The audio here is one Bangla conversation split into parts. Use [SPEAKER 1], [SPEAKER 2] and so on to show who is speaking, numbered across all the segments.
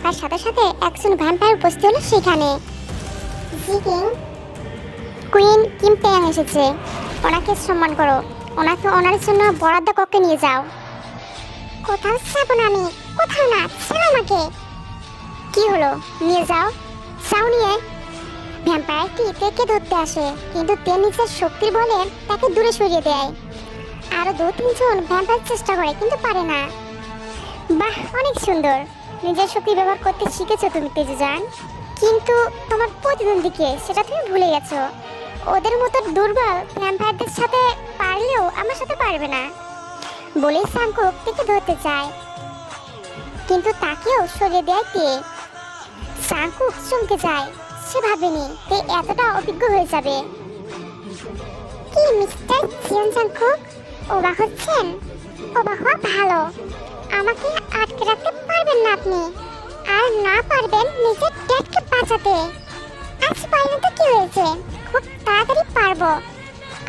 [SPEAKER 1] ডাকার সাথে সাথে একজন ভ্যাম্পায়ার উপস্থিত হলো সেখানে। জি কিং, কুইন কিম পেয়াং এসেছে, ওনাকে সম্মান করো, ওনাকে ওনার জন্য বরাদ্দ কক্ষে নিয়ে যাও। কোথাও যাবো না আমি, কোথাও না, ছেড়ো আমাকে। কি হলো, নিয়ে যাও, যাও নিয়ে। ভ্যাম্পায়ারটি তেকে ধরতে আসে, কিন্তু তে নিজের শক্তির বলে তাকে দূরে সরিয়ে দেয়। আরো 2-3 জন ভ্যাম্পায়ার চেষ্টা করে কিন্তু পারে না। বাহ, অনেক সুন্দর, নিজের শক্তি ব্যবহার করতে শিখেছো তুমি তেজুজান, কিন্তু তোমার প্রতিদ্বন্দ্বীকে সেটা তুমি ভুলে গেছো। ওদের মতো দুর্বল ভ্যাম্পায়ারদের সাথে পারলেও আমার সাথে পারবে না বলে সাংকুক তেকে ধরতে চায়, কিন্তু তাকেও সরিয়ে দেয় তে। সাংকুক চমকে যায়, সে ভাবেনি তে এতটা অভিজ্ঞ হয়ে যাবে। কি মিস্টার জিয়ন সাংকুক, অবাক হচ্ছেন? অবাক হওয়া ভালো, আমাকে আটকে রাখতে পারবেন না আপনি, আর না পারবেন নিজের ড্যাডকে বাঁচাতে। আজ পাইলে তো কি হয়েছে, খুব তাড়াতাড়ি পারবো।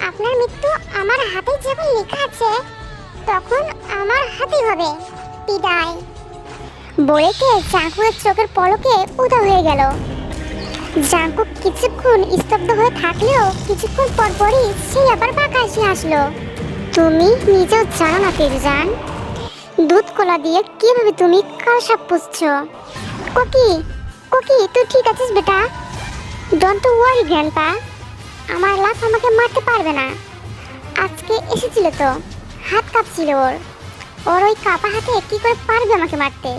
[SPEAKER 1] আপনার মৃত্যু আমার হাতে যখন লেখা আছে তখন আমার হাতেই হবে। বিদায় বলে তে জাংকুকের চোখের পলকে উদা হয়ে গেল। জাংকুক কিছুক্ষণ স্তব্ধ হয়ে থাকলেও কিছুক্ষণ পর পরই সে আবার বাঁকা এসে আসলো। তুমি নিজেও জানো না তেজুজান, দুধ কলা দিয়ে কিভাবে তুমি কাল সাপ পুষছো। কোকি, কোকি তুই ঠিক আছিস বেটা? ডোন্ট ওয়ারি গ্র্যান্ডপা, আমার লাফ আমাকে মারতে পারবে না। আজকে এসেছিল তো, হাত কাঁপছিল ওর ওই কাপা হাতে কি করে পারবে আমাকে মারতে?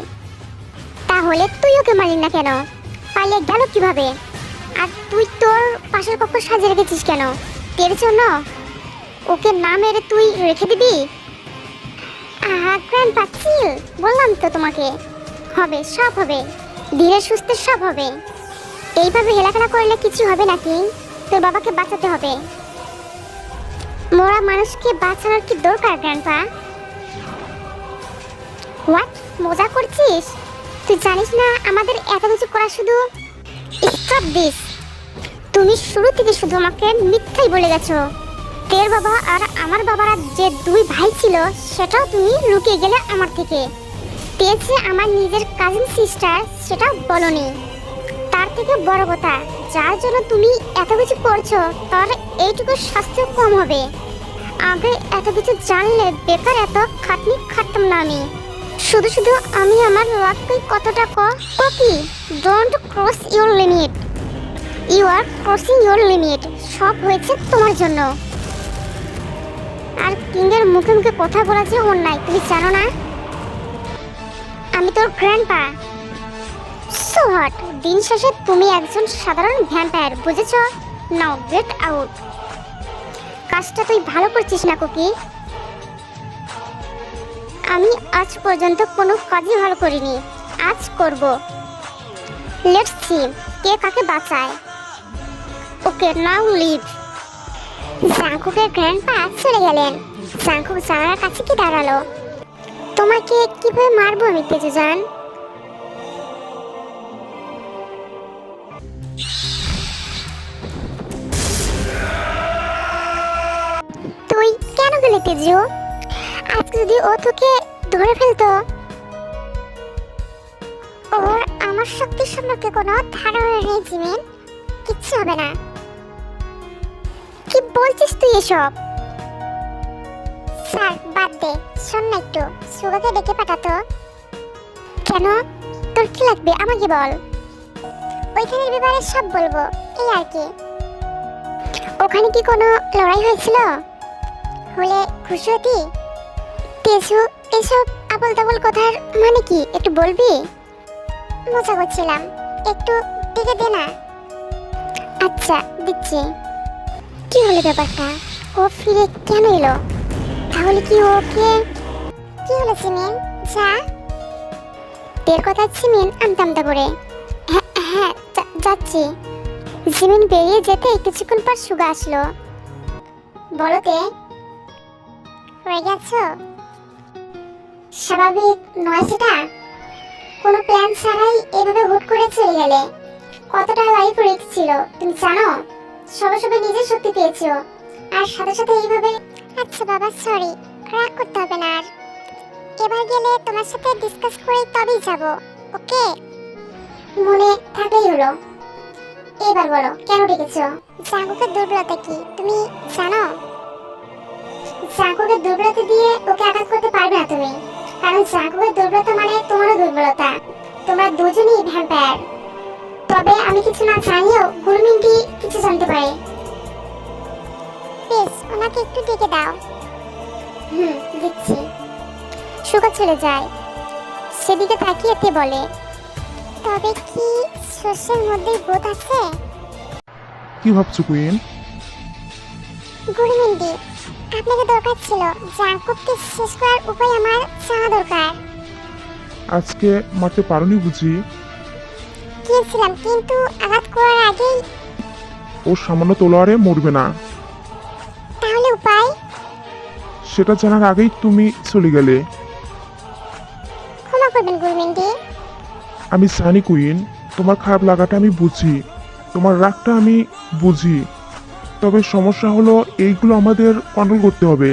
[SPEAKER 1] তাহলে তুই ওকে মারলি না কেন? পালিয়ে গেল কিভাবে? আর তুই তোর পাশের কক্ষ সাজিয়ে রেখেছিস কেন? তের জন্য? ওকে না মেরে তুই রেখে দিবি? গ্র্যান্ডপা চিল, বললাম তো তোমাকে, হবে, সব হবে, ধীরে সুস্থে সব হবে। এইভাবে হেলাফেলা করলে কিছু হবে নাকি? তোর বাবাকে বাঁচাতে হবে। মরা মানুষকে বাঁচানোর কি দরকার গ্র্যান্ডপা? হোয়াট, মজা করছিস? তুই জানিস না আমাদের এত কিছু করা শুধু। স্টপ দিস, তুমি শুরু থেকে শুধু আমাকে মিথ্যাই বলে গেছো। তের বাবা আর আমার বাবারা যে 2 ভাই ছিল সেটাও তুমি লুকিয়ে গেলে আমার থেকে। তে যে আমার নিজের কাজিন সিস্টার সেটাও বলনি। তার থেকে বড় কথা, যার জন্য তুমি এত কিছু করছো তার এইটুকু শাস্তিও কম হবে। আগে এত কিছু জানলে বেকার এত খাটনি খাটতাম না আমি। শুধু শুধু আমি আমার লাভকে কতটা কপি। Don't cross your limit, you are crossing your limit. সব হয়েছে তোমার জন্য। আর কিংয়ের মুখে মুখে কথা বলা যে অন্যায়, তুমি জানো না? আমি তোর গ্র্যান্ডপা। সো হোয়াট, দিন শেষে তুমি একজন সাধারণ ভ্যাম্পায়ার, বুঝেছো? নাও গেট আউট। কাজটা তুই ভালো করছিস না কুকি। আমি আজ পর্যন্ত কোনো কাজই ভালো করিনি, আজ করব। লেটস সি কে কাকে বাঁচায়। ওকে নাও লিভ। জাংকুকের গ্র্যান্ডপা চলে গেলেন। জাংকুক জানালার কাছে কি দাঁড়ালো। তোমাকে কিভাবে মারবো আমি তেজুজান? তুই কেন গেলি তেজু? আজকে যদি ও তোকে ধরে ফেলতো। ওর আমার শক্তির সম্পর্কে কোনো ধারণা নেই জিমিন, কিচ্ছু হবে না। কি বলছিস তুই এসব? স্যার বাদ দে, শোন না একটু, সুগাকে ডেকে পাঠাতো। কেন, তোর কি লাগবে আমাকে বল, ওইখানের ব্যাপারে সব বলবো, এই আর কি। ওখানে কি কোনো লড়াই হয়েছিল? হলে খুশি হতি। তেজু, এসব আবল তাবল কথার মানে কি একটু বলবি? মজা করছিলাম, একটু ডেকে দে না। আচ্ছা দিচ্ছি। কি হলো ব্যাপারটা? ও ফিরে কেন এলো? তাহলে কি ওকে? কি হলো সিমিন? যা। তের কথা সিমিন আমতা করে। হ্যাঁ যাচ্ছি। জিমিন বেরিয়ে যেতে কিছুক্ষণ পর সুগা আসলো। বলো তে, হয়ে গেছো? স্বাভাবিক নয় সেটা? কোনো প্ল্যান ছাড়াই এভাবে হুট করে চলে গেলে। কতটা লাইফ রিস্ক ছিল তুমি জানো? সবে সবে নিজের শক্তি পেয়েছো আর সাথে সাথে এইভাবে। আচ্ছা বাবা সরি, রাগ করতে হবে না আর। এবার গেলে তোমার সাথে ডিসকাস করে তবেই যাব, ওকে? মনে থাকলেই হলো। এবার বলো কেন ডেকেছো? জাঙ্কুকের দুর্বলতা কি তুমি জানো? জাঙ্কুকের দুর্বলতা দিয়ে ওকে আঘাত করতে পারবে না তুমি, কারণ জাঙ্কুকের দুর্বলতা মানে তোমারও দুর্বলতা। তোমরা দুজনই ভ্যাম্পায়ার। তবে আমি কিছু না জানিয়েও গুরমিনটি কিছু জানতে পারে। বেশ, ওনাকে একটু ডেকে দাও। দিচ্ছি। সুগা চলে যায়। সেদিকে তাকিয়ে তে বলে, তবে কি শস্যের মধ্যে বোধ আছে?
[SPEAKER 2] কি ভাবছো কুইন?
[SPEAKER 1] গুরমিনটি, আপনাকে দরকার ছিল। জাঙ্কুককে শেষ করার উপায় আমার জানা দরকার।
[SPEAKER 2] আজকে মারতে পারোনি বুঝি?
[SPEAKER 1] গিয়েছিলাম, কিন্তু আঘাত করার আগেই।
[SPEAKER 2] ও সামান্য তলোয়ারে মরবে না,
[SPEAKER 1] তাহলে উপায়?
[SPEAKER 2] সেটা জানার আগেই তুমি চলে গেলে।
[SPEAKER 1] ক্ষমা করবেন গুরমিনটি।
[SPEAKER 2] আমি জানি কুইন, তোমার খারাপ লাগাটা আমি বুঝি, তোমার রাগটা আমি বুঝি। তবে সমস্যা হলো এইগুলো আমাদের কন্ট্রোল করতে হবে।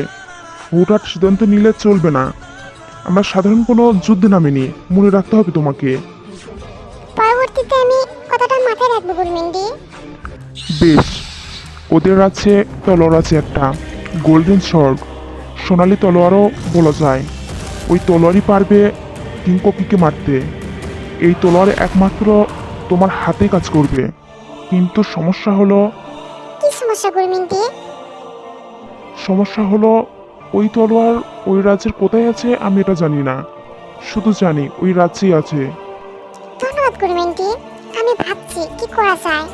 [SPEAKER 2] হুটহাট সিদ্ধান্ত নিলে চলবে না। আমরা সাধারণ কোনো যুদ্ধে নামিনি, মনে রাখতে হবে তোমাকে।
[SPEAKER 1] পরবর্তীতে আমি কথাটা মাথায় রাখবো গুরমিনটি।
[SPEAKER 2] বেশ, ওদের আছে তলোয়ার, আছে একটা গোল্ডেন শর্ট, সোনালি তলোয়ারও বলা যায়। ওই তলোয়ারই পারবে কিংকপিকে মারতে। এই তলোয়ার একমাত্র তোমার হাতে কাজ করবে। কিন্তু সমস্যা হলো
[SPEAKER 1] কি সমস্যা গুরমিনটি?
[SPEAKER 2] সমস্যা হলো ওই তলোয়ার ওই রাজ্যের কোথায় আছে আমি এটা জানি না, শুধু জানি ওই রাজ্যেই আছে।
[SPEAKER 1] ধন্যবাদ গুরমিনটি, আমি ভাবছি কি করা যায়।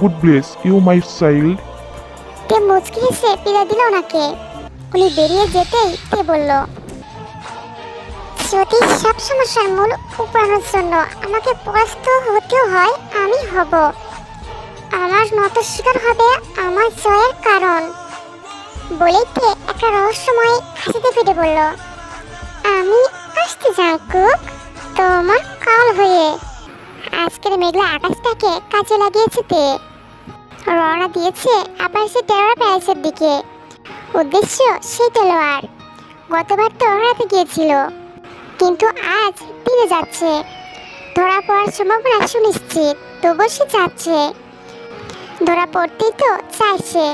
[SPEAKER 2] God bless you my child.
[SPEAKER 1] তে মুচকি হেসে বিদায় দিল ওনাকে। উনি বেরিয়ে যেতেই তে বলল, যদি সব সমস্যার মূল উপড়ানোর জন্য আমাকে পরাস্ত হতেও হয়, আমি হব। আমার নত শিকার হবে আমার জয়ের কারণ। বলেই তে একটা রহস্যময় হাসিতে ফেটে বলল, আমি আসতে জাঙ্কুক তোমার কাল হয়ে। আজকের মেঘলা আকাশটাকে কাজে লাগিয়েছে তে। রওনা দিয়েছে আবার সে টেরার প্যালেসের দিকে। উদ্দেশ্য সেই তলোয়ার। গতবার তো হারাতে গিয়েছিল, কিন্তু আজ তীরে যাচ্ছে। ধরা পড়ার সম্ভাবনা সুনিশ্চিত, তবুও সে যাচ্ছে। ধরা পড়তেই তো চাইছে।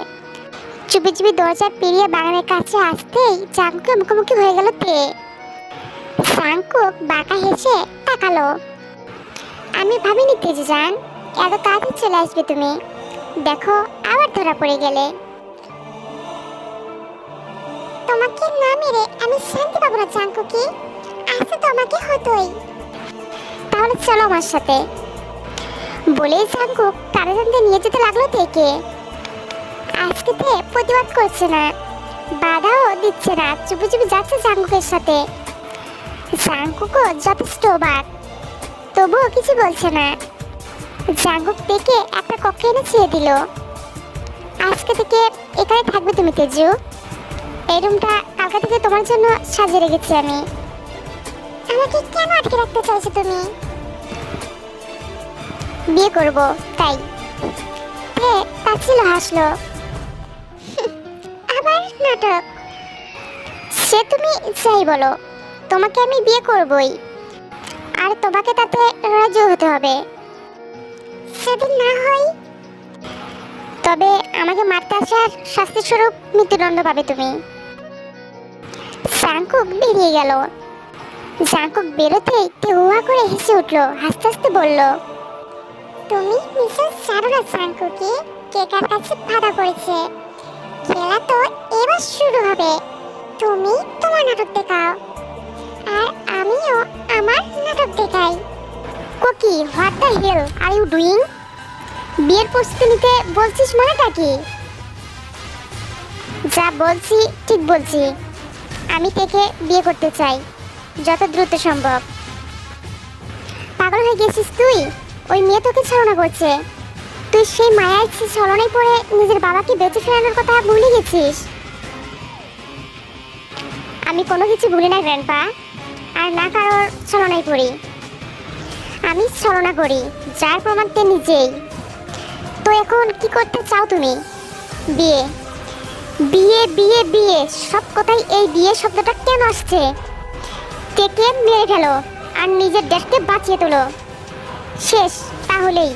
[SPEAKER 1] চুপি চুপি দরজা পেরিয়ে বাগানের কাছে আসতেই জাঙ্কুকের মুখোমুখি হয়ে গেল তে। জাঙ্কুক বাঁকা হেসে তাকালো। আমি ভাবিনি তেজে যান এত তাড়াতাড়ি চলে আসবে তুমি। দেখো আবার ধরা পড়ে গেলে। তোমাকে না মেরে আমি শান্তি পাবো না জাঙ্কুকি। আসতে তো আমাকে হতোই। তাহলে চলো আমার সাথে। বলেই জাঙ্কুক তারাজানকে নিয়ে যেতে লাগলো থেকে। আজকে তে প্রতিবাদ করছে না, বাধাও দিচ্ছে না, চুপি চুপি যাচ্ছে জাঙ্কুকের সাথে। জাঙ্কুকও যথেষ্ট অবাক, তবুও কিছু বলছে না। জাঙ্কুক থেকে একটা কক্ষে এনে ছেড়ে দিল। আজকে থেকে এখানে থাকবে তুমি তেজু। এই রুমটা কালকে থেকে তোমার জন্য সাজিয়ে রেখেছি আমি। আমাকে কেন আটকে রাখতে চাইছো তুমি? বিয়ে করব তাই। তে তাচ্ছিল হাসলো। আবার নাটক। সে তুমি যাই বলো, তোমাকে আমি বিয়ে করবই। আর তোমাকে তাতে রাজি হতে হবে। সেদিন না হয় তবে আমাকে মারতে আসার শাস্তি স্বরূপ মৃত্যুদণ্ড পাবে তুমি। জাঙ্কুক বেরিয়ে গেল। জাঙ্কুক বেরোতেই তে হুয়া করে হেসে উঠল, হাসতে হাসতে বলল, তুমি নিশ্চয় জানো না জাঙ্কুকি কে কার কাছে বাধা পড়েছে। খেলা তো এবার শুরু হবে। তুমি তোমার নাটক দেখাও, আর আমিও আমার নাটক দেখাই। Koki, what the hell are you doing? বিয়ের প্রস্তুতি নিতে বলছিস মানেটা কি? যা বলছি ঠিক বলছি। আমি থেকে বিয়ে করতে চাই, যত দ্রুত সম্ভব। পাগল হয়ে গেছিস তুই? ওই মেয়ে তোকে ছলনা করছে। তুই সেই মায়ায় ছলনায় পড়ে নিজের বাবাকে বেঁচে ফেরানোর কথা ভুলে গেছিস। আমি কোনো কিছু ভুলি না গ্র্যান্ডপা, আর না কারোর ছলনায় পড়ি। আমি ছলনা করি, যার প্রমাণতে নিজেই। তো এখন কি করতে চাও তুমি? বিয়ে বিয়ে বিয়ে বিয়ে, সব কথাই এই বিয়ে শব্দটা কেন আসছে? কে মেরে ফেলো আর নিজের দেশকে বাঁচিয়ে তোলো। শেষ তাহলেই।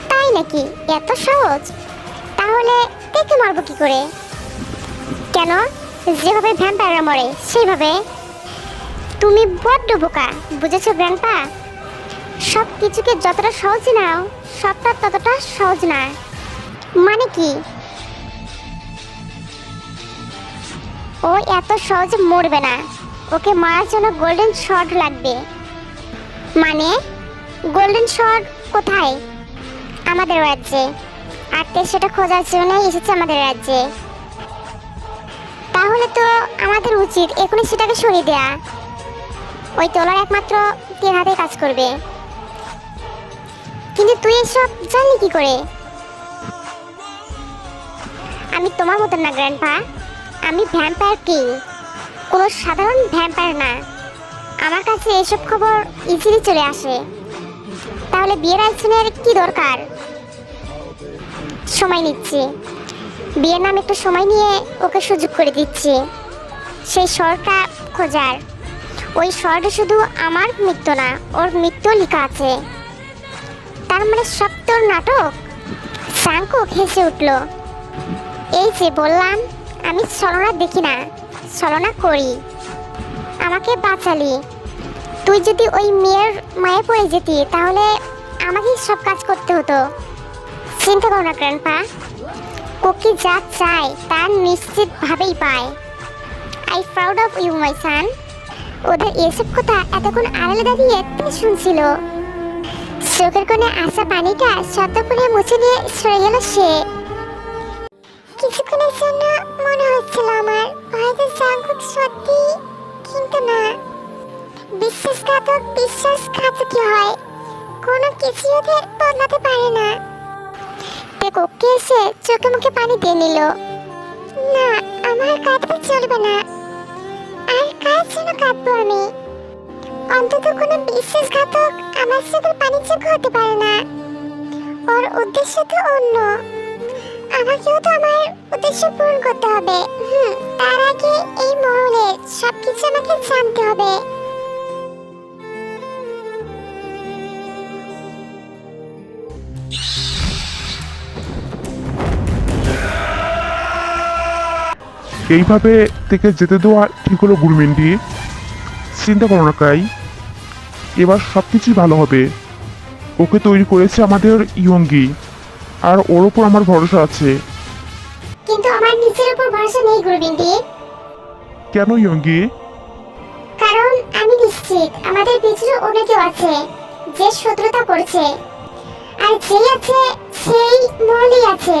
[SPEAKER 1] তাই নাকি? এত সহজ? তাহলে দেখে মারবো কি করে? কেন? যেভাবে ভ্যাম্পায়াররা মরে সেইভাবে? তুমি বড্ড বোকা, বুঝেছো গ্র্যান্ডপা? সব কিছুকে যতটা সহজ নাও, সবটা ততটা সহজ না। মানে কি? ও এত সহজে মরবে না। ওকে মারার জন্য গোল্ডেন শট লাগবে। মানে গোল্ডেন শট কোথায়? আমাদের রাজ্যে। আর তে সেটা খোঁজার জন্য এসেছে আমাদের রাজ্যে। তাহলে তো আমাদের উচিত এখনই সেটাকে সরিয়ে দেয়া। ওই তলোয়ার একমাত্র তীর হাতে কাজ করবে। কিন্তু তুই এসব জানলি কি করে? আমি তোমার মতন না গ্র্যান্ডপা। আমি ভ্যাম্পায়ার কিং, কোনো সাধারণ ভ্যাম্পায়ার না। আমার কাছে এসব খবর ইজিলি চলে আসে। তাহলে বিয়ের আয়োজনের কি দরকার? সময় নিচ্ছি। বিয়ের নামে একটু সময় নিয়ে ওকে সুযোগ করে দিচ্ছি সেই স্বরটা খোঁজার। ওই স্বরটা শুধু আমার মৃত্যু না, ওর মৃত্যু লেখা আছে। তার মানে সব তোর নাটক? সাংকুক হেসে উঠল। এই যে বললাম, আমি ছলনা দেখি না, ছলনা করি। আমাকে বাঁচালি। তুই যদি ওই মেয়ের মায়ে পড়ে যেতি তাহলে আমাকেই সব কাজ করতে হতো। চিন্তা করো না গ্র্যান্ডপা, কোকি যা চায় তা নিশ্চিতভাবেই পায়। I proud of you my son. ওদের এসব কথা এতক্ষণ আড়ালে দাঁড়িয়ে শুনছিল। চোখের কোণে আসা পানিটা শব্দ করে মুছে দিয়ে সরে গেল সে। কিছুক্ষণের জন্য মনে হচ্ছিল আমার হয়তো জাঙ্কুক সত্যি, কিন্তু না। বিশ্বাসঘাতকই হয়, কোনো কিছু ওদের বদলাতে পারে না। কোককে এসে চোখে মুখে পানি দিয়ে নিল। না, আমার কাঁদতে চলবে না। আর কার জন্য কাঁদবো আমি? অন্তত কোনো বিশ্বাসঘাতক আমার চোখের পানি চোখ হতে পারে না। ওর উদ্দেশ্য তো অন্য। আমাকেও তো আমার উদ্দেশ্য পূরণ করতে হবে। তার আগে এই মহলের সবকিছু আমাকে জানতে হবে।
[SPEAKER 2] এইভাবে থেকে যেতে দেওয়া ঠিক হলো গুরুমেন্ডি। চিন্তা করো না কাই, এবার সব কিছুই ভালো হবে। ওকে তৈরি করেছে আমাদের ইয়ঙ্গি, আর ওর ওপর আমার ভরসা আছে।
[SPEAKER 1] কিন্তু আমার নিজের উপর ভরসা নেই গুরুবিন্দি।
[SPEAKER 2] কেন ইয়ঙ্গি?
[SPEAKER 1] কারণ আমি নিশ্চিত আমাদের পিছনে অন্য কেউ আছে যে শত্রুতা করছে। আর যেই আছে সেই মহলেই আছে।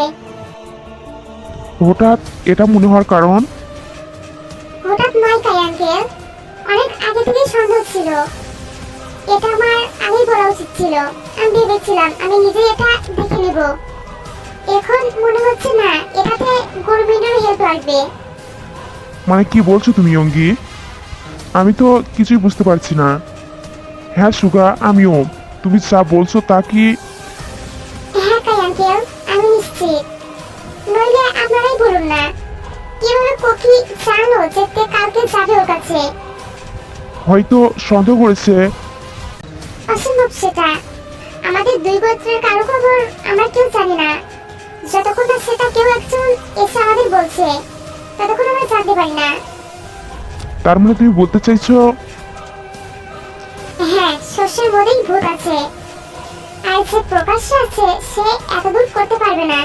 [SPEAKER 2] হঠাৎ এটা মনে হওয়ার কারণ?
[SPEAKER 1] হঠাৎ নয় কাই আঙ্কেল, অনেক আগে থেকেই সন্দেহ ছিল। এটা আমার আগেই বলা উচিত ছিল। আমি ভেবেছিলাম আমি নিজেই এটা দেখে নেব। এখন মনে হচ্ছে না, এটাতে গুরুবিন্দির হেল্প লাগবে।
[SPEAKER 2] মানে কি বলছো তুমি ইয়ঙ্গি? আমি তো কিছুই বুঝতে পারছি না। হ্যাঁ সুগা, আমিও। তুমি যা বলছো তা কি?
[SPEAKER 1] হ্যাঁ কাই আঙ্কেল, আমি নিশ্চিত। নইলে আপনারাই বলুন না, কিভাবে কোকি জানো যে তে কালকে যাবে ওর কাছে?
[SPEAKER 2] হয়তো সন্দেহ করেছে।
[SPEAKER 1] অসম্ভব সেটা। আমাদের দুই গোত্রের কারো খবর আমরা কেউ জানি না। যতক্ষণ না সেটা কেউ একজন এসে আমাদের বলছে, ততক্ষণ আমরা জানতে পারি না।
[SPEAKER 2] তার মানে তুমি বলতে চাইছো?
[SPEAKER 1] হ্যাঁ, শস্যের মধ্যেই ভূত আছে। আর যে প্রকাশ্যে আছে সে এতদূর করতে পারবে না।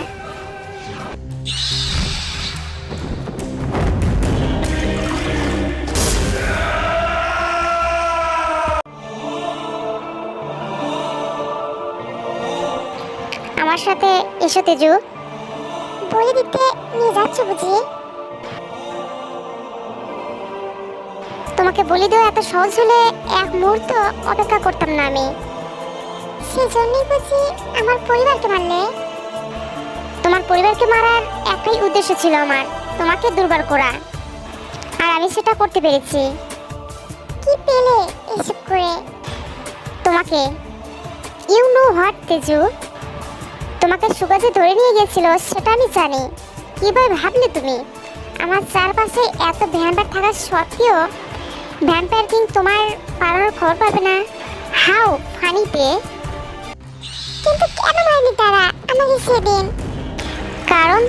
[SPEAKER 1] আমার সাথে এসো তেজু। বলে দিতে নিয়ে যাচ্ছ বুঝি? তোমাকে বলে দেওয়া এত সহজ হলে এক মুহূর্ত অপেক্ষা করতাম না আমি। সেজন্যই বুঝি আমার পরিবারকে মারলে? তোমার পরিবারকে মারার একটাই উদ্দেশ্য ছিল আমার, তোমাকে দুর্বল করা। আর আমি সেটা করতে পেরেছি। কি পেলে এসব করে? তোমাকে। You know what Teju? তোমাকে সুগাজে ধরে নিয়ে গেছিল সেটা আমি জানি। কিভাবে ভাবলে তুমি? আমার চারপাশে এত ভ্যাম্পায়ার থাকা সত্ত্বেও ভ্যাম্পায়ার কিং তোমার পালানোর খবর পাবে না? হাউ ফানিতে। কিন্তু কেন মারলি তারা আমাকে সেদিন? কারণ